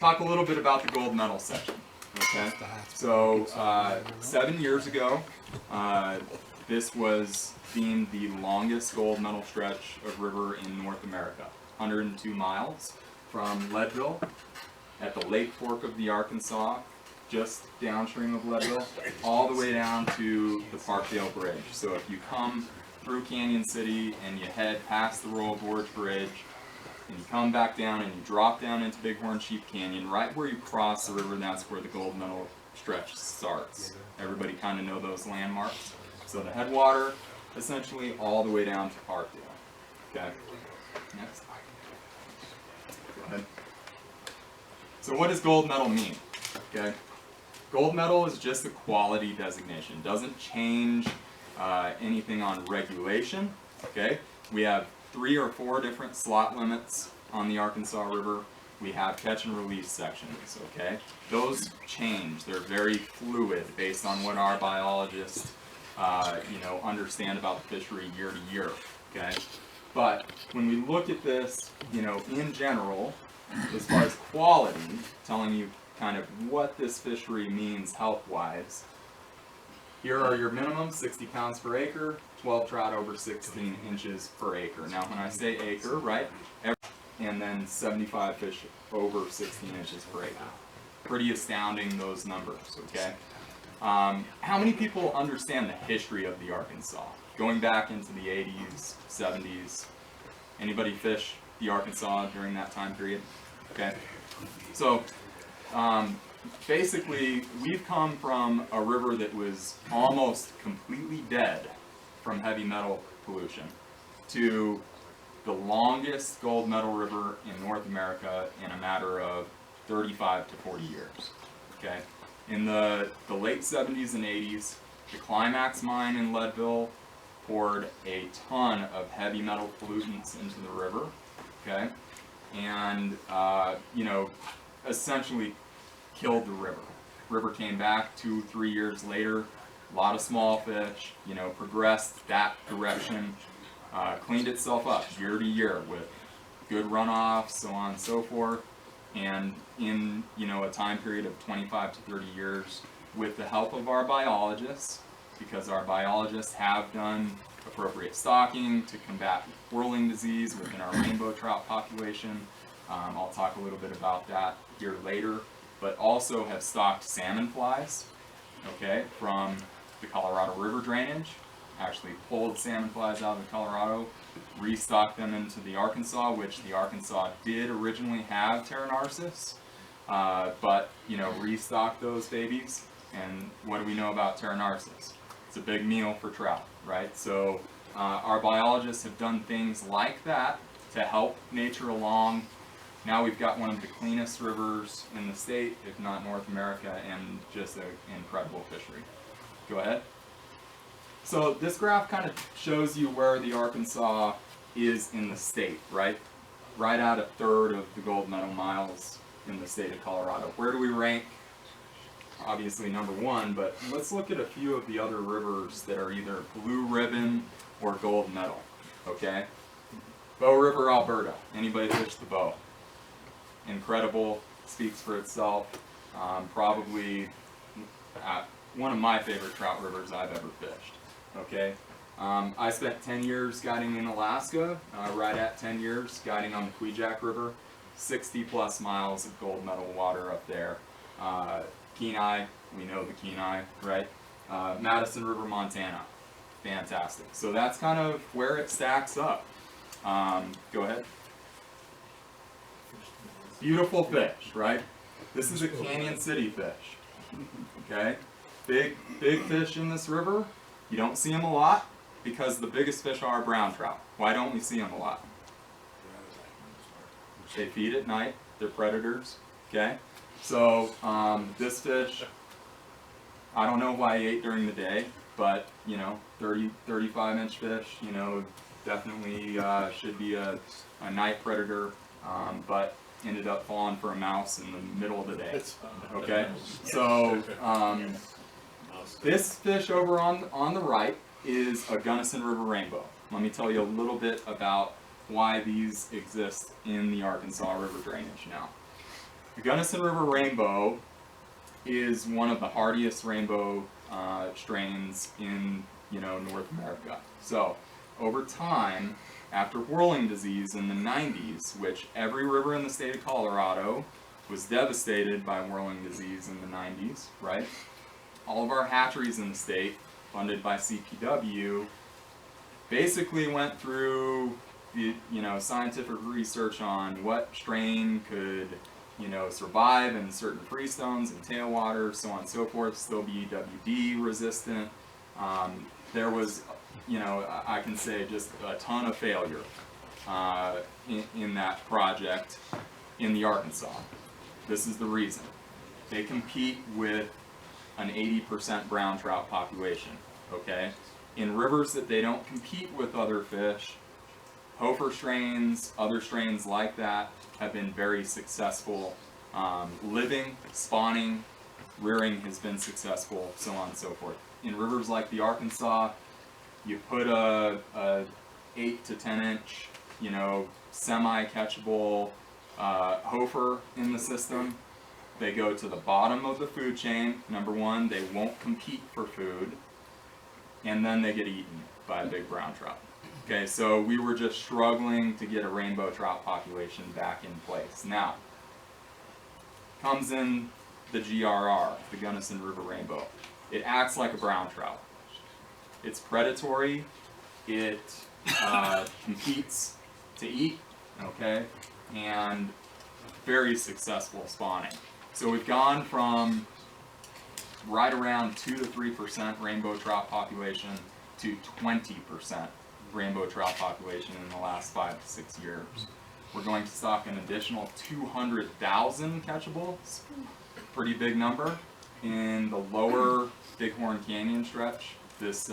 talk a little bit about the gold medal section. Okay, so 7 years ago, this was deemed the longest gold medal stretch of river in North America, 102 miles from Leadville at the Lake Fork of the Arkansas, just downstream of Leadville, all the way down to the Parkdale Bridge. So if you come through Canyon City and you head past the Royal Gorge Bridge, and you come back down and you drop down into Bighorn Sheep Canyon, right where you cross the river, that's where the gold medal stretch starts. Everybody kind of know those landmarks. So the headwater, essentially all the way down to Parkdale. Okay, next. Go ahead. So what does gold medal mean? Okay, gold medal is just a quality designation. It doesn't change anything on regulation. Okay, we have 3 or 4 different slot limits on the Arkansas River. We have catch and release sections, okay? Those change. They're very fluid based on what our biologists, understand about the fishery year to year, okay? But when we look at this, in general, as far as quality, telling you kind of what this fishery means health-wise, here are your minimums: 60 pounds per acre, 12 trout over 16 inches per acre. Now when I say acre, right, and then 75 fish over 16 inches per acre. Pretty astounding, those numbers, okay? How many people understand the history of the Arkansas? Going back into the 80s, 70s, anybody fish the Arkansas during that time period? Okay, so basically, we've come from a river that was almost completely dead from heavy metal pollution to the longest gold medal river in North America in a matter of 35 to 40 years. Okay, in the late 70s and 80s, the Climax mine in Leadville poured a ton of heavy metal pollutants into the river. Okay, and essentially killed the river. River came back 2-3 years later, a lot of small fish, progressed that direction, cleaned itself up year to year with good runoff, so on and so forth, and in a time period of 25 to 30 years, with the help of our biologists, because our biologists have done appropriate stocking to combat whirling disease within our rainbow trout population. I'll talk a little bit about that here later, but also have stocked salmon flies, okay, from the Colorado River drainage. Actually pulled salmon flies out of the Colorado, restocked them into the Arkansas, which the Arkansas did originally have Terranarsis, but restocked those babies. And what do we know about Terranarsis? It's a big meal for trout, right? So our biologists have done things like that to help nature along. Now we've got one of the cleanest rivers in the state, if not North America, and just an incredible fishery. Go ahead. So this graph kind of shows you where the Arkansas is in the state, right? Right at 1/3 of the gold medal miles in the state of Colorado. Where do we rank? Obviously number 1, but let's look at a few of the other rivers that are either blue ribbon or gold medal, okay? Bow River, Alberta. Anybody fish the Bow? Incredible, speaks for itself. Probably one of my favorite trout rivers I've ever fished. Okay, I spent 10 years guiding in Alaska, right at 10 years guiding on the Kvichak River, 60 plus miles of gold medal water up there. Kenai, we know the Kenai, right? Madison River, Montana, fantastic. So that's kind of where it stacks up. Go ahead. Beautiful fish, right? This is a Canyon City fish, okay? Big fish in this river. You don't see them a lot because the biggest fish are brown trout. Why don't we see them a lot? They feed at night. They're predators, okay? So this fish, I don't know why he ate during the day, but 35-inch fish, definitely should be a night predator, but ended up falling for a mouse in the middle of the day. Okay, so this fish over on the right is a Gunnison River rainbow. Let me tell you a little bit about why these exist in the Arkansas River drainage now. The Gunnison River rainbow is one of the hardiest rainbow strains in North America. So over time, after whirling disease in the 90s, which every river in the state of Colorado was devastated by whirling disease in the 90s, right? All of our hatcheries in the state, funded by CPW, basically went through the scientific research on what strain could survive in certain freestones and tailwaters, so on and so forth, still be WD resistant. There was, I can say just a ton of failure in that project in the Arkansas. This is the reason. They compete with an 80% brown trout population, okay? In rivers that they don't compete with other fish, Hofer strains, other strains like that, have been very successful. Living, spawning, rearing has been successful, so on and so forth. In rivers like the Arkansas, you put a 8 to 10 inch, semi-catchable Hofer in the system. They go to the bottom of the food chain. Number one, they won't compete for food, and then they get eaten by a big brown trout. Okay, so we were just struggling to get a rainbow trout population back in place. Now, comes in the GRR, the Gunnison River Rainbow. It acts like a brown trout. It's predatory. It competes to eat, okay, and very successful spawning. So we've gone from right around 2 to 3% rainbow trout population to 20% rainbow trout population in the last 5 to 6 years. We're going to stock an additional 200,000 catchables, pretty big number, in the lower Bighorn Canyon stretch this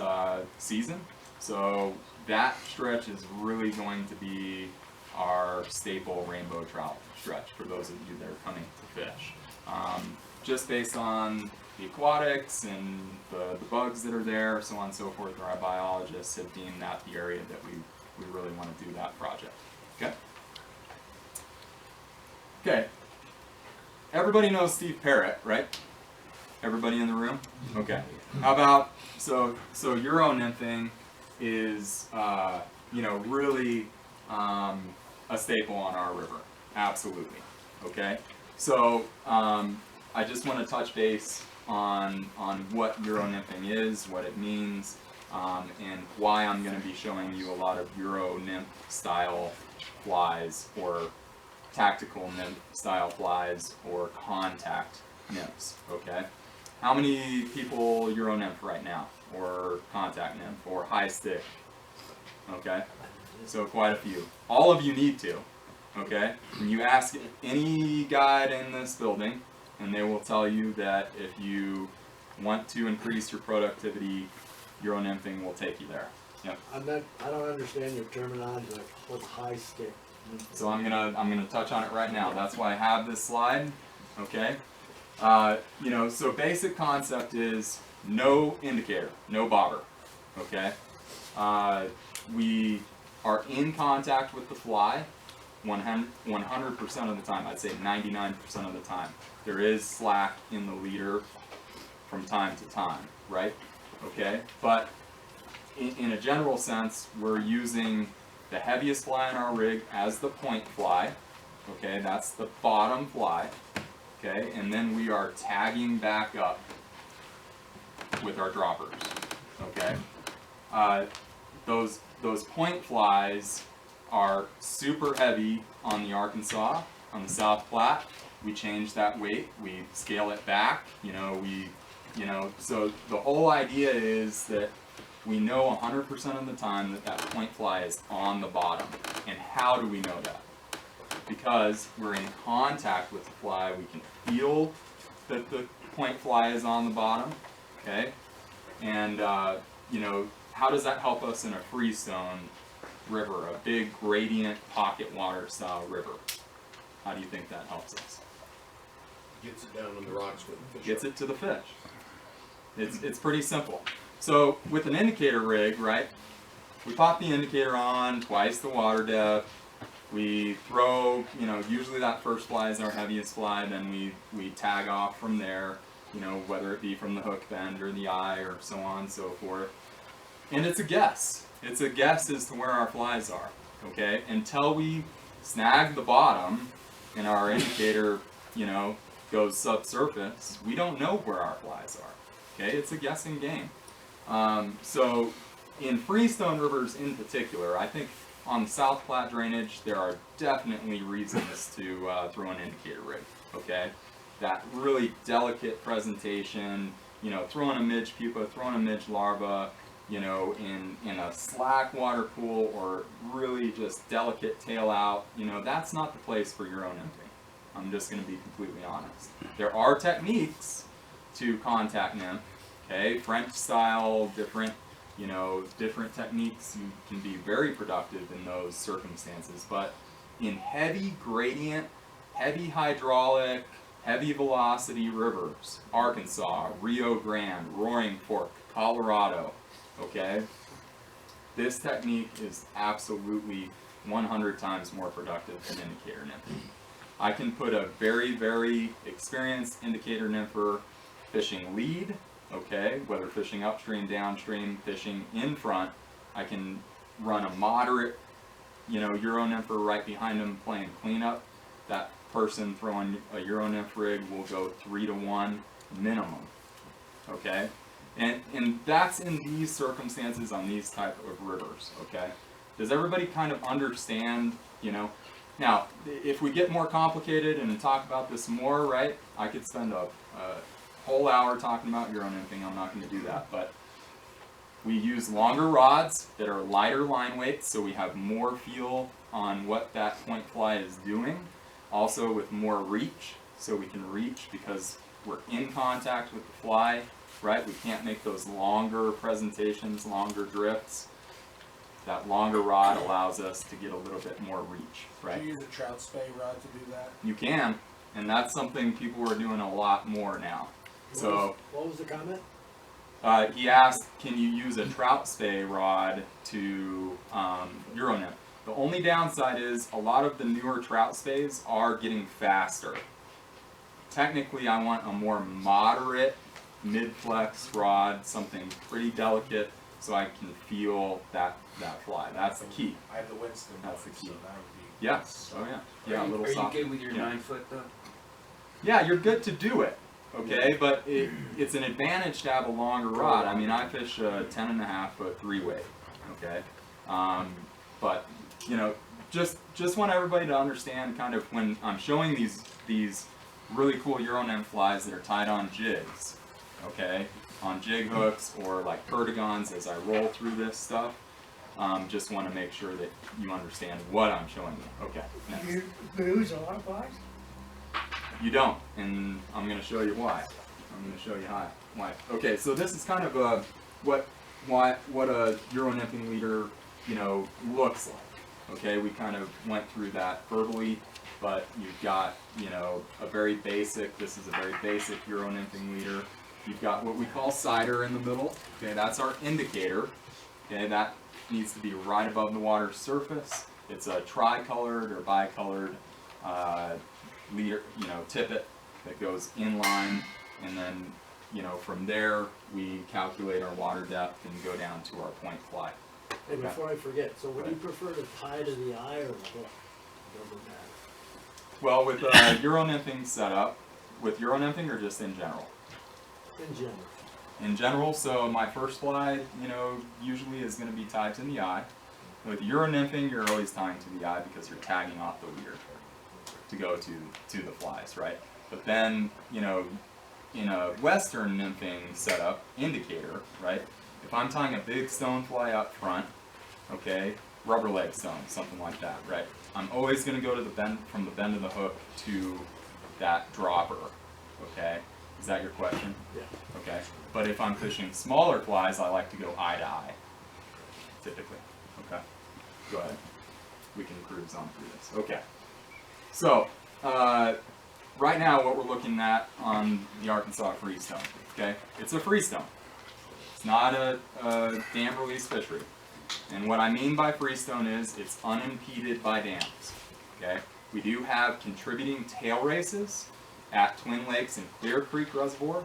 season. So that stretch is really going to be our staple rainbow trout stretch for those of you that are coming to fish. Just based on the aquatics and the bugs that are there, so on and so forth, our biologists have deemed that the area that we really want to do that project. Okay? Okay. Everybody knows Steve Parrott, right? Everybody in the room? Okay. How about, so Euro-nymphing is, really a staple on our river. Absolutely. Okay? So, I just want to touch base on what Euro-nymphing is, what it means, and why I'm going to be showing you a lot of Euro-nymph style flies, or tactical nymph style flies, or contact nymphs, okay? How many people Euro-nymph right now, or contact nymph, or high stick? Okay, so quite a few. All of you need to, okay? And you ask any guide in this building, and they will tell you that if you want to increase your productivity, Euro-nymphing will take you there. Yep. I don't understand your terminology, like what's high stick? So I'm gonna touch on it right now. That's why I have this slide. Okay. So basic concept is no indicator, no bobber. Okay. We are in contact with the fly 100% of the time. I'd say 99% of the time. There is slack in the leader from time to time, right? Okay. But in a general sense, we're using the heaviest fly in our rig as the point fly, okay, that's the bottom fly, okay, and then we are tagging back up with our droppers, okay. Those point flies are super heavy on the Arkansas, on the South Platte. We change that weight, we scale it back, so the whole idea is that we know 100% of the time that that point fly is on the bottom. And how do we know that? Because we're in contact with the fly, we can feel that the point fly is on the bottom, okay? And, how does that help us in a freestone river, a big gradient pocket water style river? How do you think that helps us? Gets it down on the rocks with the fish. Gets it to the fish. It's pretty simple. So with an indicator rig, right, we pop the indicator on, twice the water depth, We throw, usually that first fly is our heaviest fly, then we tag off from there, whether it be from the hook bend or the eye or so on and so forth. And it's a guess. It's a guess as to where our flies are, okay? Until we snag the bottom and our indicator, goes subsurface, we don't know where our flies are, okay? It's a guessing game. So in Freestone rivers in particular, I think on the South Platte drainage, there are definitely reasons to throw an indicator rig, okay? That really delicate presentation, throwing a midge pupa, throwing a midge larva, in a slack water pool or really just delicate tail out, that's not the place for Euro-nymphing. I'm just going to be completely honest. There are techniques to contact nymph, okay? French style, different techniques. You can be very productive in those circumstances, but in heavy gradient, heavy hydraulic, heavy velocity rivers, Arkansas, Rio Grande, Roaring Fork, Colorado, okay? This technique is absolutely 100 times more productive than indicator nymphing. I can put a very, very experienced indicator nympher fishing lead, okay, whether fishing upstream, downstream, fishing in front. I can run a moderate, Euro-nympher right behind him playing cleanup. That person throwing a Euro-nymph rig will go 3 to 1 minimum, okay? And that's in these circumstances on these type of rivers, okay? Does everybody kind of understand, Now, if we get more complicated and talk about this more, right, I could spend a whole hour talking about Euro-nymphing. I'm not going to do that, but we use longer rods that are lighter line weights, so we have more feel on what that point fly is doing. Also with more reach, so we can reach because we're in contact with the fly, right? We can't make those longer presentations, longer drifts. That longer rod allows us to get a little bit more reach, right? Do you use a trout spay rod to do that? You can, and that's something people are doing a lot more now. So, What was the comment? he asked, can you use a trout spay rod to Euro-nymph? The only downside is a lot of the newer trout spays are getting faster. Technically, I want a more moderate mid-flex rod, something pretty delicate, so I can feel that fly. That's the key. I have the Winston. That's the key. So that would be. Yes. Oh yeah. Yeah. A little Are you soft. good with your yeah. 9-foot though? Yeah, you're good to do it. Okay, but it's an advantage to have a longer rod. I mean, I fish a 10.5-foot 3-weight. Okay, but just want everybody to understand kind of when I'm showing these really cool Euro-nymph flies that are tied on jigs. Okay, on jig hooks or like perdigons as I roll through this stuff. Just want to make sure that you understand what I'm showing you. Okay, next. You lose a lot of flies? You don't, and I'm going to show you why. I'm going to show you why. Okay, so this is kind of what a Euro-nymphing leader, looks like. Okay, we kind of went through that verbally, but you've got, a very basic. This is a very basic Euro-nymphing leader. You've got what we call cider in the middle. Okay, that's our indicator. Okay, that needs to be right above the water surface. It's a tricolored or bicolored leader, tippet that goes inline, and then, from there we calculate our water depth and go down to our point fly. Hey, before I forget, so would you Right. prefer to tie to the eye or the hook? Doesn't matter. Well, with Euro-nymphing setup, with Euro-nymphing or just in general? In general. In general, so my first fly, usually is going to be tied to the eye. With Euro-nymphing, you're always tying to the eye because you're tagging off the leader to go to the flies, right? But then, in a Western nymphing setup, indicator, right? If I'm tying a big stone fly up front, okay, rubber leg stone, something like that, right? I'm always going to go to the bend, from the bend of the hook to that dropper, okay? Is that your question? Yeah. Okay. But if I'm fishing smaller flies, I like to go eye to eye, typically. Okay. Go ahead. We can cruise on through this. Okay. So, right now what we're looking at on the Arkansas Freestone, okay? It's a Freestone. It's not a dam release fishery. And what I mean by Freestone is it's unimpeded by dams, Okay, we do have contributing tail races at Twin Lakes and Clear Creek Reservoir.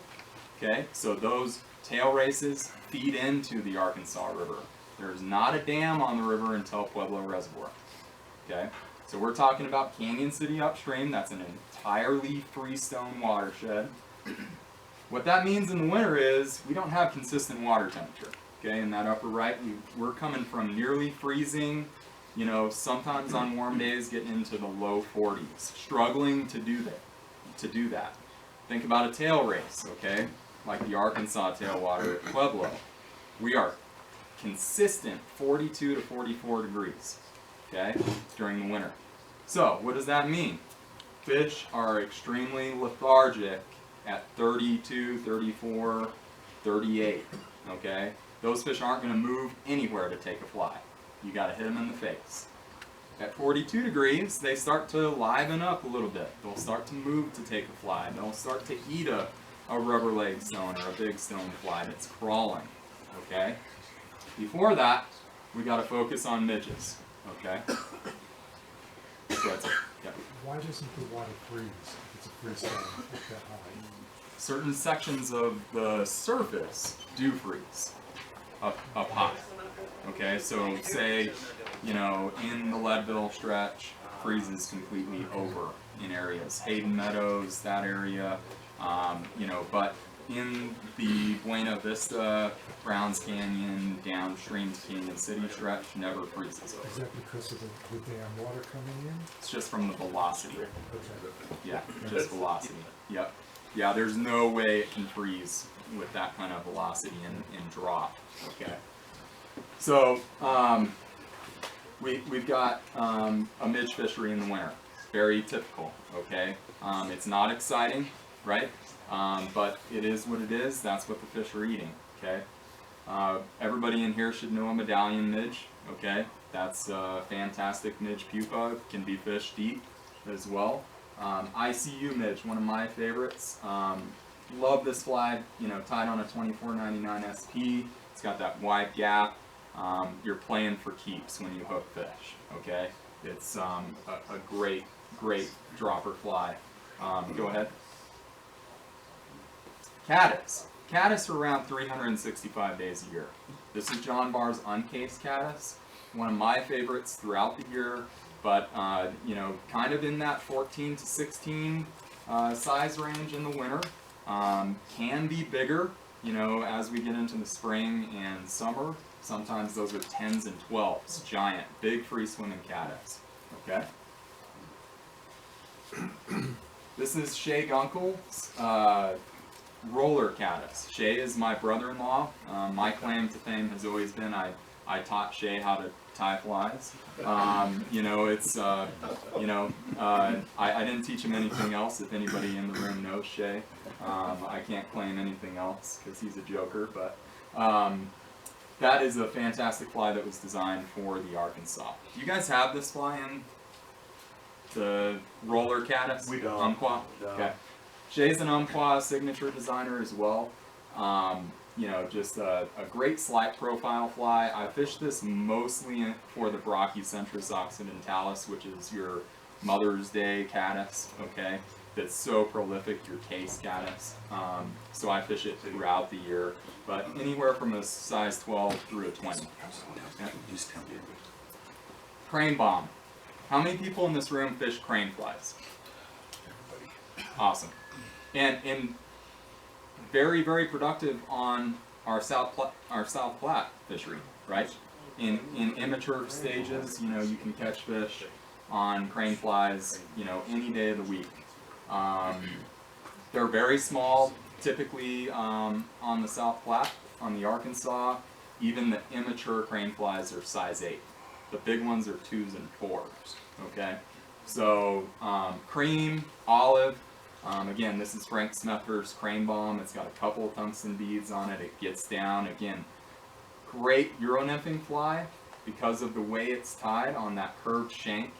Okay, so those tail races feed into the Arkansas River. There's not a dam on the river until Pueblo Reservoir. Okay, so we're talking about Canyon City upstream. That's an entirely freestone watershed. What that means in the winter is we don't have consistent water temperature. Okay, in that upper right, we're coming from nearly freezing, you know, sometimes on warm days getting into the low 40s, struggling to do that. Think about a tail race, okay, like the Arkansas tailwater at Pueblo. We are consistent 42 to 44 degrees, okay, during the winter. So what does that mean? Fish are extremely lethargic at 32, 34, 38, okay? Those fish aren't going to move anywhere to take a fly. You got to hit them in the face. At 42 degrees, they start to liven up a little bit. They'll start to move to take a fly. They'll start to eat a rubber leg stone or a big stone fly that's crawling, okay? Before that, we got to focus on midges, okay? So that's it. Yep. Why doesn't the water freeze if it's a freestone up that high? Certain sections of the surface do freeze up high. Okay, so say, you know, in the Leadville stretch, freezes completely over in areas. Hayden Meadows, that area, you know, but in the Buena Vista, Browns Canyon, downstream to Canyon City stretch, never freezes over. Is that because of the dam water coming in? It's just from the velocity. Okay. Yeah, just velocity. Yep. Yeah, there's no way it can freeze with that kind of velocity and drop. Okay. So we've got a midge fishery in the winter. Very typical. Okay. It's not exciting, right? But it is what it is. That's what the fish are eating. Okay. Everybody in here should know a medallion midge. Okay. That's a fantastic midge pupa. Can be fished deep as well. ICU midge, one of my favorites. Love this fly, you know, tied on a 24.99 SP. It's got that wide gap. You're playing for keeps when you hook fish, okay? It's a great dropper fly. Go ahead. Caddis. Caddis are around 365 days a year. This is John Barr's uncased caddis. One of my favorites throughout the year. But, you know, kind of in that 14 to 16 size range in the winter. Can be bigger, you know, as we get into the spring and summer. Sometimes those are 10s and 12s, giant, big free swimming caddis, okay? This is Shay Gunkel's roller caddis. Shay is my brother-in-law. My claim to fame has always been I taught Shay how to tie flies. You know, it's, you know, I didn't teach him anything else. If anybody in the room knows Shay, I can't claim anything else because he's a joker, but that is a fantastic fly that was designed for the Arkansas. Do you guys have this fly in the roller caddis? We don't. Umpqua? No. Okay. Shay's an Umpqua signature designer as well. You know, just a great slight profile fly. I fish this mostly for the Brachycentris occidentalis, which is your Mother's Day caddis, okay? That's so prolific, your case caddis. So I fish it throughout the year, but anywhere from a size 12 through a 20. Okay. Crane bomb. How many people in this room fish crane flies? Awesome. And very, very productive on our South Platte fishery, right? In immature stages, you know, you can catch fish on crane flies, you know, any day of the week. They're very small, typically on the South Platte. On the Arkansas, even the immature crane flies are size 8. The big ones are 2s and 4s, okay? So cream, olive. Again, this is Frank Smethurst's crane bomb. It's got a couple of tungsten beads on it. It gets down. Again, great Euro-nymphing fly because of the way it's tied on that curved shank.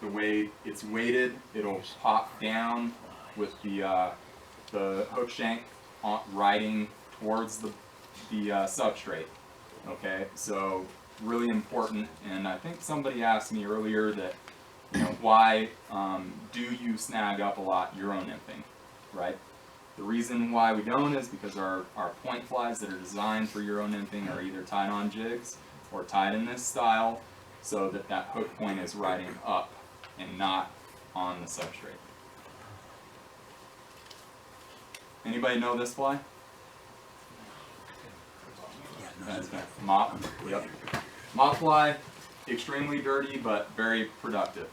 The way it's weighted, it'll pop down with the hook shank riding towards the substrate. Okay, so really important. And I think somebody asked me earlier that, you know, why do you snag up a lot Euro-nymphing, right? The reason why we don't is because our point flies that are designed for Euro-nymphing are either tied on jigs or tied in this style so that that hook point is riding up and not on the substrate. Anybody know this fly? Mop. Yep. Mop fly, extremely dirty but very productive.